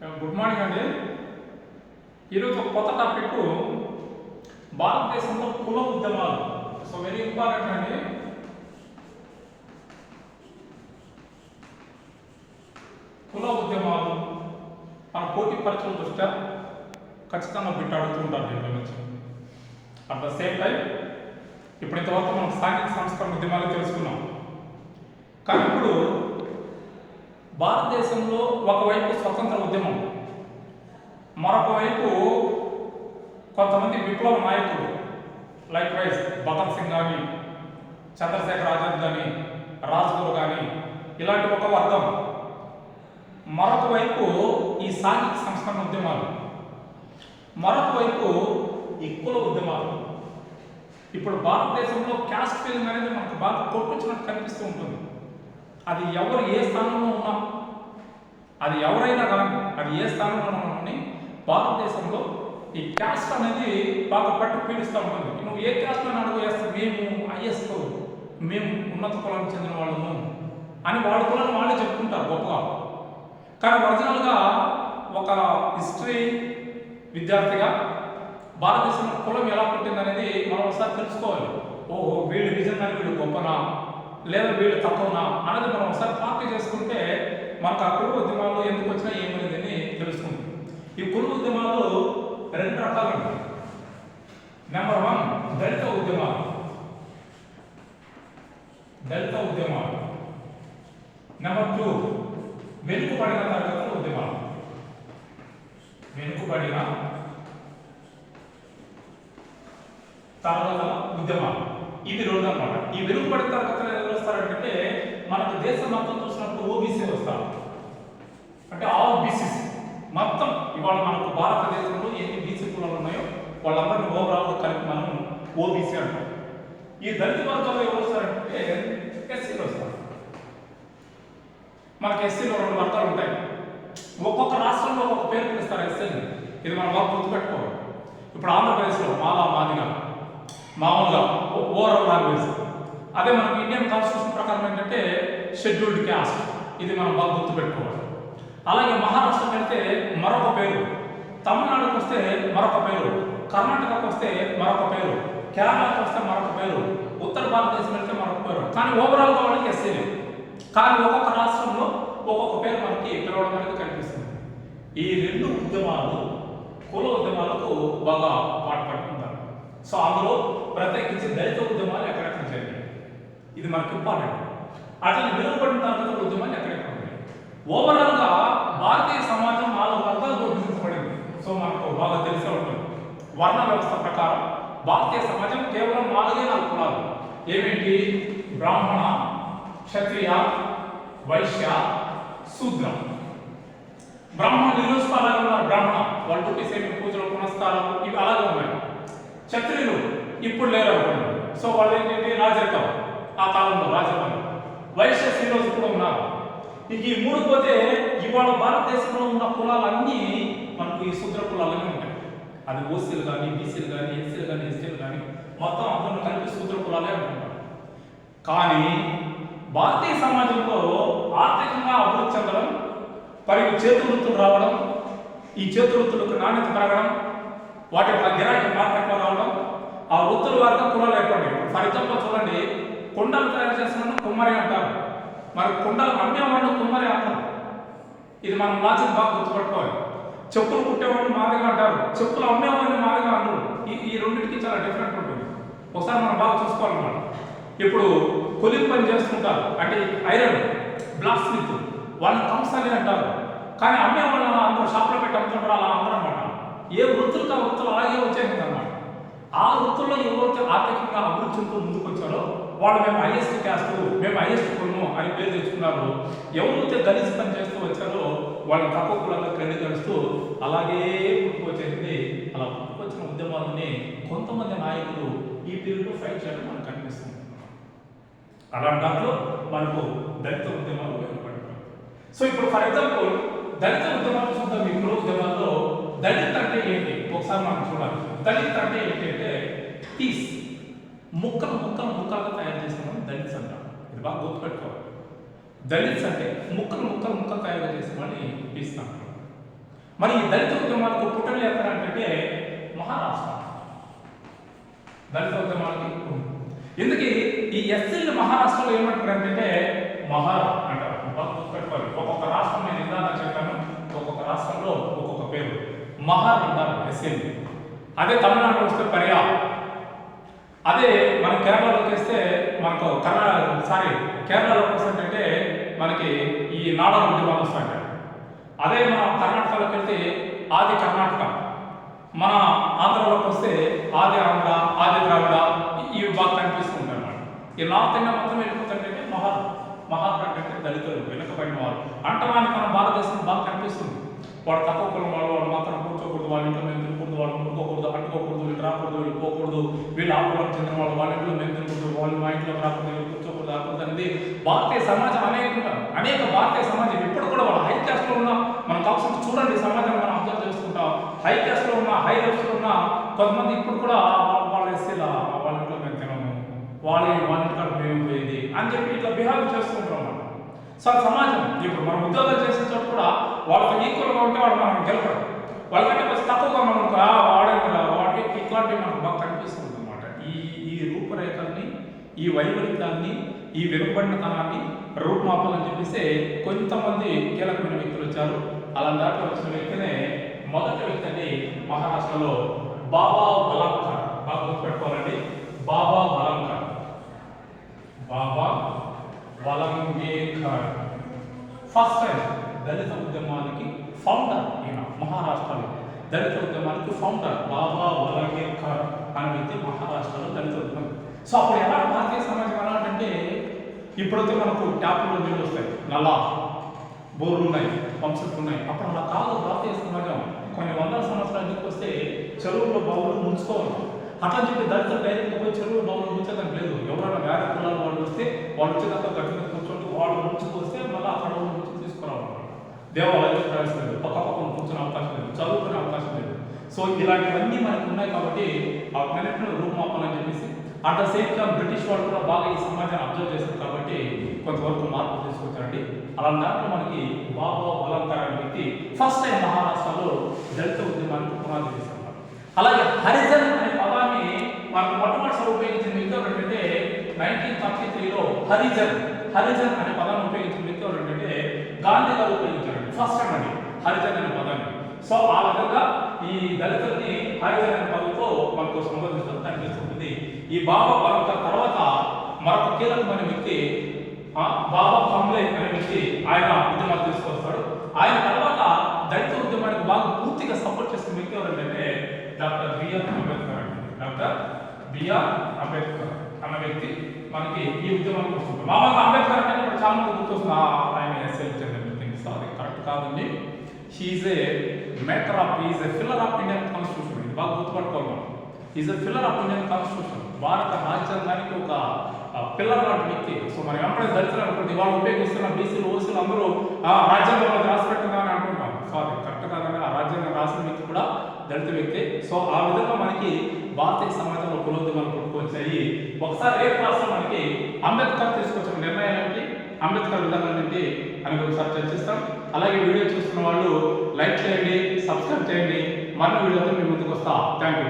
Good morning అండి. ఈరోజు ఒక కొత్త టాపిక్ భారతదేశంలో కుల ఉద్యమాలు. సో వెరీ ఇంపార్టెంట్ అండి. కుల ఉద్యమాలు మన పోటీ పరీక్షల దృష్ట్యా ఖచ్చితంగా బిట్ అడుగుతూ ఉంటారు దీంట్లో నుంచి. అట్ ద సేమ్ టైం ఇప్పుడు ఇంతవరకు మనం సాంఘిక సంస్కరణ ఉద్యమాలు తెలుసుకున్నాం. కానీ ఇప్పుడు భారతదేశంలో ఒకవైపు స్వతంత్ర ఉద్యమం, మరొక వైపు కొంతమంది విప్లవ నాయకులు లైక్ వైజ్ భగత్ సింగ్ కానీ, చంద్రశేఖర్ ఆజాద్ కానీ, రాజ్గురు కానీ, ఇలాంటి ఒక వర్గం, మరొక వైపు ఈ సాంఘిక సంస్కరణ ఉద్యమాలు, మరొక వైపు ఈ కుల ఉద్యమాలు. ఇప్పుడు భారతదేశంలో క్యాస్ట్ ఫీలింగ్ అనేది మనకు బాగా కొట్టుకొచ్చినట్టు కనిపిస్తూ ఉంటుంది. అది ఎవరు ఏ స్థానంలో ఉన్నా, అది ఎవరైనా కానీ, అది ఏ స్థానంలో ఉన్నామని భారతదేశంలో ఈ క్యాస్ట్ అనేది బాగా పట్టు పీడిస్తూ ఉంటుంది. నువ్వు ఏ క్యాస్ట్లో అడుగు వేస్తే మేము ఐఎస్, మేము ఉన్నత కులానికి చెందిన వాళ్ళము అని వాళ్ళ కులాన్ని వాళ్ళే చెప్పుకుంటారు గొప్పగా. కానీ ఒరిజినల్గా ఒక హిస్టరీ విద్యార్థిగా భారతదేశంలో కులం ఎలా పుట్టింది అనేది మనం ఒకసారి తెలుసుకోవాలి. ఓహో, వీళ్ళు నిజంగానే వీళ్ళు గొప్పనా లేదా వీళ్ళు తక్కువనా అనేది మనం ఒకసారి పార్టీ చేసుకుంటే మనకు ఆ కుల ఉద్యమాలు ఎందుకు వచ్చినా ఏమైందని తెలుసుకుంటాం. ఈ కుల ఉద్యమాలు రెండు రకాలు ఉంటాయి. నెంబర్ 1 దళిత ఉద్యమాలు. నెంబర్ 2 వెనుకబడిన తరగతుల ఉద్యమాలు. వెనుకబడిన తరగతుల ఉద్యమాలు ఇవి రెండు అన్నమాట. ఈ వెనుకబడిన తరగతులు ఎవరు వస్తారంటే మనకు దేశం మొత్తం చూసినప్పుడు ఓబీసీ వస్తారు. అంటే ఆల్ బీసీస్ మొత్తం ఇవాళ మనకు భారతదేశంలో ఎన్ని బీసీ కులాలు ఉన్నాయో వాళ్ళందరినీ ఓవరాల్గా కలిపి మనం ఓబీసీ అంటాం. ఈ దళిత వర్గాల్లో ఎవరు వస్తారంటే ఎస్సీలు వస్తారు. మనకి ఎస్సీలో 2 వర్గాలు ఉంటాయి. ఒక్కొక్క రాష్ట్రంలో ఒక్కొక్క పేరు పిలుస్తారు ఎస్సీని. ఇది మనం బాగా గుర్తుపెట్టుకోవాలి. ఇప్పుడు ఆంధ్రప్రదేశ్లో మాలా మాదిగా మామూలుగా ఓవరాల్ లాంగ్వేజ్. అదే మనకి ఇండియన్ కాన్స్టిట్యూషన్ ప్రకారం ఏంటంటే షెడ్యూల్డ్ క్యాస్ట్. ఇది మనం బాగా గుర్తుపెట్టుకోవాలి. అలాగే మహారాష్ట్రకి వెళ్తే మరొక పేరు, తమిళనాడుకి వస్తే మరొక పేరు, కర్ణాటకకు వస్తే మరొక పేరు, కేరళకి వస్తే మరొక పేరు, ఉత్తర భారతదేశం వెళ్తే మరొక పేరు. కానీ ఓవరాల్గా వాళ్ళకి ఎస్సీలే. కానీ ఒక్కొక్క రాష్ట్రంలో ఒక్కొక్క పేరు మనకి పిలవడం అనేది కనిపిస్తుంది. ఈ 2 ఉద్యమాలు కుల ఉద్యమాలకు బాగా పాటుపడుతుంటారు. సో అందులో ప్రత్యేకించి దళిత ఉద్యమాలు ఎక్కడెక్కడ జరిగాయి, ఇది మనకి ఇంపార్టెంట్. అట్లా వెనుకబడిన తరగతుల ఉద్యమాలు ఎక్కడెక్కడ ఉన్నాయి. ఓవరాల్గా భారతీయ సమాజం 4 వర్గాలుగా విభజించబడింది. సో మనకు బాగా తెలిసే ఉంటుంది. వర్ణ వ్యవస్థ ప్రకారం భారతీయ సమాజం కేవలం 4 కులాలు. ఏమిటి? బ్రాహ్మణ, క్షత్రియ, వైశ్య, శూద్ర. బ్రాహ్మణులు ఈరోజు అలాగే ఉన్నారు. బ్రాహ్మణ వాళ్ళు పుట్టిసేమి పూజలు పునస్కారాలు ఇవి అలాగే ఉన్నాయి. క్షత్రియులు ఇప్పుడు లేరు అనుకోండి. సో వాళ్ళు ఏంటంటే రాజరికం, ఆ కాలంలో రాజరికం. వైశ్యస్ ఈరోజు కూడా ఉన్నారు. ఇక ఈ 3 పోతే ఇవాళ భారతదేశంలో ఉన్న కులాలన్నీ మనకు ఈ శూద్ర కులాలన్నీ ఉంటాయి. అది ఓసీలు కానీ, బీసీలు కానీ, ఎస్సీలు కానీ, ఎస్టీలు కానీ మొత్తం అందరూ కలిపి శూద్ర కులాలే ఉంటున్నారు. కానీ భారతీయ సమాజంలో ఆర్థికంగా అభివృద్ధి చెందడం, మరియు చేతి వృత్తులు రావడం, ఈ చేతి వృత్తులకు నాణ్యత పెరగడం, వాటి యొక్క గిరాకీ మార్కెట్లో రావడం, ఆ వృత్తుల వారిగా కులాలు ఏర్పడి. ఫర్ ఎగ్జాంపుల్ చూడండి, కుండలు తయారు చేసిన కుమ్మరి అంటారు, మరి కుండలు అమ్మేవాళ్ళు కుమ్మరి అంటారు. ఇది మనం లాజిక్ బాగా గుర్తుపట్టుకోవాలి. చెప్పులు కుట్టేవాళ్ళు మాదిగా అంటారు, చెప్పులు అమ్మేవాళ్ళని మాదిగా అంటారు. ఈ రెండింటికి చాలా డిఫరెంట్ ఉంటుంది. ఒకసారి మనం బాగా చూసుకోవాలన్నమాట. ఇప్పుడు కొలిం పని చేస్తుంటారు, అంటే ఐరన్ బ్లాక్ స్మిత్, వాళ్ళని కంసాలి అంటారు. కానీ అమ్మేవాళ్ళు అలా అందరూ షాప్లో పెట్టి అమ్ముతుంటారు, అలా అందరూ అనమాట. ఏ వృత్తులకు ఆ వృత్తులు అలాగే వచ్చాయి అనమాట. ఆ వృత్తుల్లో ఎవరైతే ఆర్థికంగా అభివృద్ధితో ముందుకు వచ్చారో వాళ్ళు మేము హైయెస్ట్ క్యాస్ట్, మేము హైయెస్ట్ కులము అని పేరు తెచ్చుకున్నారు. ఎవరైతే కలిసి పని చేస్తూ వచ్చారో వాళ్ళని తక్కువ కులంగా క్రెడిట్ ఇస్తూ అలాగే పుట్టుకొచ్చేది. అలా పుట్టుకొచ్చిన ఉద్యమాలని కొంతమంది నాయకులు ఈ పీరియడ్లో ఫైట్ చేయడం మనకు కనిపిస్తుంది. అలాంటి దాంట్లో మనకు దళిత ఉద్యమాలు ఉపయోగపడతాయి. సో ఇప్పుడు ఫర్ ఎగ్జాంపుల్ దళిత ఉద్యమాలు చూద్దాం. ఈ కుల ఉద్యమాల్లో దళిత్ అంటే ఏంటి ఒకసారి మనం చూడాలి. దళిత్ అంటే ఏంటి అంటే పీస్, ముక్కలుగా తయారు చేసిన దళిత్స్ అంటాం. ఇది బాగా గుర్తుపెట్టుకోవాలి. దళిత్స్ అంటే ముక్కలు తయారు చేసిన వాళ్ళని పీస్ అంటాం. మరి ఈ దళిత ఉద్యమాలకు పుట్టలు ఎక్కడంటే మహారాష్ట్ర. దళిత ఉద్యమాలకి ఎందుకు ఈ ఎస్సీలు మహారాష్ట్రలో ఏమంటారంటే మహార్ అంటారు. గుర్తుపెట్టుకోవాలి, ఒక్కొక్క రాష్ట్రం నేను ఇందాక చెప్పాను, ఒక్కొక్క రాష్ట్రంలో ఒక్కొక్క పేరు. మహార్ అంటారు ఎస్సీలు. అదే తమిళనాడులో వస్తే పరియా, అదే మన కేరళలోకి వస్తే మనకు కేరళలోకి వస్తుంటే మనకి ఈ నాడా ఉద్యమాలు వస్తాయి. అదే మన కర్ణాటకలోకి వెళ్తే ఆది కర్ణాటక, మన ఆంధ్రలోకి వస్తే ఆది ఆంధ్ర, ఆది ద్రావిడ, ఇవి బాగా కనిపిస్తుంటాయి అన్నమాట. ఈ నార్త్ ఇండియా మొత్తం వెళ్ళిపోతుంటే మహార్ అంటే దళితులు, వెనుకబడిన వాళ్ళు అంటరాని మన భారతదేశం బాగా కనిపిస్తుంది. వాడు తక్కువ కులం వాళ్ళు మాత్రం కూర్చోకూడదు, వాళ్ళ ఇంట్లో మేము తినకూడదు, వాళ్ళు ముట్టుకోకూడదు, అంటుకోకూడదు, వీళ్ళు రాకూడదు, వీళ్ళు పోకూడదు, వీళ్ళు ఆ కులం చెందిన వాళ్ళు వాళ్ళ ఇంట్లో మేము తినకూడదు, వాళ్ళు మా ఇంట్లో రాకూడదు, వీళ్ళు కూర్చోకూడదు, రాకూడదు అనేది భారతీయ సమాజం అనేక భారతీయ సమాజం ఇప్పుడు కూడా వాళ్ళు హై క్యాస్ట్లో ఉన్న మనం కావాల్సిన చూడండి సమాజం మనం అబ్జర్వ్ చేసుకుంటాం. హై క్యాస్ట్లో ఉన్న హై లెవెల్స్లో ఉన్న కొంతమంది ఇప్పుడు కూడా వాళ్ళ ఎస్సీల వాళ్ళ ఇంట్లో మేము తినము, వాళ్ళ ఇంటికాడ మేము పోయేది అని చెప్పి ఇట్లా బిహేవ్ చేస్తుంటాం అన్నమాట. సో సమాజం ఇప్పుడు మనం ఉద్యోగాలు చేసే చోట కూడా వాళ్ళతో ఈక్వల్గా ఉంటే వాడు మనం గెలపడం, వాళ్ళకంటే కొంచెం తక్కువగా మనం వాడి ఇట్లాంటివి మనకు బాగా కనిపిస్తుంది అనమాట. ఈ రూపురేఖల్ని, ఈ వైపరీత్యాన్ని, ఈ వెనుకబడినతనాన్ని రూపుమాపాలని చెప్పేసి కొంతమంది కీలకమైన వ్యక్తులు వచ్చారు. అలా దాంట్లో వచ్చిన వ్యక్తినే మొదటి వ్యక్తి అండి మహారాష్ట్రలో బాబా వలంకర్. బాగా గుర్తుపెట్టుకోవాలండి, బాబా వలంకర్. ఫస్ట్ టైం దళిత ఉద్యమానికి ఫౌండర్ ఈయన మహారాష్ట్రలో. దళిత ఉద్యమానికి ఫౌండర్ బాబా వలంకర్ అనే వ్యక్తి మహారాష్ట్రలో దళిత ఉద్యమం. సో అప్పుడు ఎలా భారతీయ సమాజం ఎలాంటంటే ఇప్పుడైతే మనకు ట్యాపుల్లో నీళ్ళు వస్తాయి, నల్లా బోర్లు ఉన్నాయి, పంప్సెట్లు ఉన్నాయి. అప్పుడు అలా కాదు భారతీయ సమాజం. కొన్ని వందల సంవత్సరాల నుంచి వస్తే చెరువుల్లో బావులు ముంచుకోవాలి. అట్లా చెప్పి దళితులు డైరెక్ట్గా పోయి చెరువులు బావులు ముంచేదానికి లేదు. ఎవరైనా వేరే కులాల వాళ్ళు వస్తే వాళ్ళు వచ్చేదాకా గట్టి మీద కూర్చోండి, వాళ్ళు ముంచుకొస్తే మళ్ళీ అక్కడ నుంచి తీసుకురావాలి. దేవాలయాలు ప్రవేశం లేదు, పక్క కూర్చునే అవకాశం లేదు, చదువుకునే అవకాశం లేదు. సో ఇలాంటివన్నీ మనకు ఉన్నాయి కాబట్టి ఆ మెరిట్ను రూపుమాపాలని చెప్పేసి at the same time British వాళ్ళు కూడా బాగా ఈ సమాజాన్ని అబ్జర్వ్ చేస్తారు కాబట్టి కొంతవరకు మార్పు తీసుకొచ్చారండి. అలా దాంట్లో మనకి బాబా వలంకర్ అనే వ్యక్తి ఫస్ట్ టైం మహారాష్ట్రలో దళిత ఉద్యమానికి పునాది వేశారు. అలాగే హరిజన్ అనే పదాన్ని మనకు మొట్టమొదటిసారి ఉపయోగించిన వ్యక్తి ఏంటంటే 1933లో హరిజన్ అనే పదాన్ని ఉపయోగించిన వ్యక్తి ఏంటంటే గాంధీ గారు ఉపయోగించారండి ఫస్ట్ టైం అండి హరిజన్ అనే పదాన్ని. సో ఆ విధంగా ఈ దళితుల్ని హరిజన్ అనే పదంతో మనకు సంబోధించడం కనిపిస్తుంది. ఈ బాబా వలంకర్ తర్వాత మరొక కీలకమైన వ్యక్తి బాబా కాంబ్లే అనే వ్యక్తి, ఆయన ఉద్యమాలు తీసుకొస్తాడు. ఆయన తర్వాత దళిత ఉద్యమానికి బాగా పూర్తిగా సపోర్ట్ చేసిన వ్యక్తి ఎవరంటే డాక్టర్ బిఆర్ అంబేద్కర్ అండి. డాక్టర్ బిఆర్ అంబేద్కర్ అన్న వ్యక్తి మనకి ఈ ఉద్యమానికి వస్తుంది. మామూలుగా అంబేద్కర్ అంటే ఇప్పుడు చాలా మంది గుర్తొస్తుంది ఆయన ఎస్ఐ చెందిన. సో అది కరెక్ట్ కాదండి. He is a maker of, he is a filler of Indian constitution. ఇది బాగా గుర్తుపట్టుకోవాలి మనం. Is a filler of Indian constitution. భారత రాజ్యాంగానికి ఒక పిల్లర్ లాంటి వ్యక్తి. సో మనం ఎప్పుడైనా దళితులు అనుకుంటే వాళ్ళు ఉపయోగిస్తున్న బీసీలు ఓసీలు అందరూ రాజ్యాంగంలో రాసిపెట్టిందని అంటుంటాం. సో అది కరెక్ట్ కాదని ఆ రాజ్యాంగం రాసిన వ్యక్తి కూడా దళిత వ్యక్తి. సో ఆ విధంగా మనకి భారతీయ సమాజంలో పురోగమనాలు పుట్టుకొచ్చాయి. ఒకసారి రేపు క్లాస్లో మనకి అంబేద్కర్ తీసుకొచ్చిన నిర్ణయాలు ఏంటి, అంబేద్కర్ విధానాలు ఏంటి అనేది ఒకసారి చర్చిస్తాం. అలాగే వీడియో చూస్తున్న వాళ్ళు లైక్ చేయండి, సబ్స్క్రైబ్ చేయండి. మరిన్ని వీడియోతో మీ ముందుకు వస్తా. Thank you.